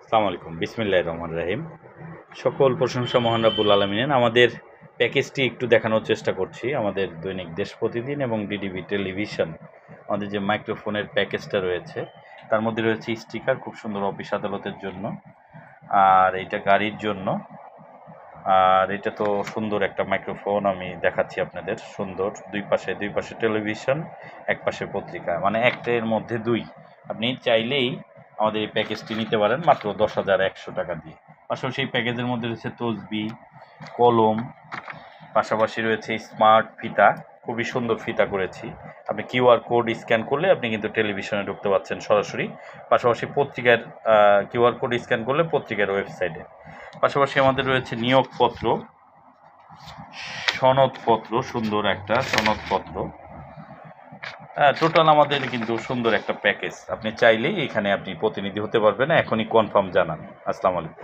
আসসালামু আলাইকুম, বিসমিল্লাহির রহমানির রহিম। সকল প্রশংসা মহান রাব্বুল আলামিনের। আমাদের প্যাকেজটি একটু দেখানোর চেষ্টা করছি। আমাদের দৈনিক দেশ প্রতিদিন এবং ডিডিবি টেলিভিশন আমাদের যে মাইক্রোফোনের প্যাকেজটা রয়েছে, তার মধ্যে রয়েছে স্টিকার, খুব সুন্দর অফিস আদালতের জন্য, আর এটা গাড়ির জন্য। আর এটা তো সুন্দর একটা মাইক্রোফোন আমি দেখাচ্ছি আপনাদের, সুন্দর। দুই পাশে টেলিভিশন, এক পাশে পত্রিকা, মানে একটার মধ্যে দুই। আপনি চাইলেই আমাদের এই প্যাকেজটি নিতে পারেন মাত্র 10,100 টাকা দিয়ে। পাশাপাশি এই প্যাকেজের মধ্যে রয়েছে তসবি, কলম, পাশাপাশি রয়েছে স্মার্ট ফিতা, খুবই সুন্দর ফিতা করেছি। আপনি কিউআর কোড স্ক্যান করলে আপনি কিন্তু টেলিভিশনে ঢুকতে পারছেন সরাসরি। পাশাপাশি পত্রিকার কিউআর কোড স্ক্যান করলে পত্রিকার ওয়েবসাইটে। পাশাপাশি আমাদের রয়েছে নিয়োগপত্র, সনদপত্র, সুন্দর একটা সনদপত্র। টোটাল আমাদের কিন্তু সুন্দর একটা প্যাকেজ। আপনি চাইলেই এখানে আপনি প্রতিনিধি হতে পারবেন। এখনই কনফার্ম জানান। আসসালামু আলাইকুম।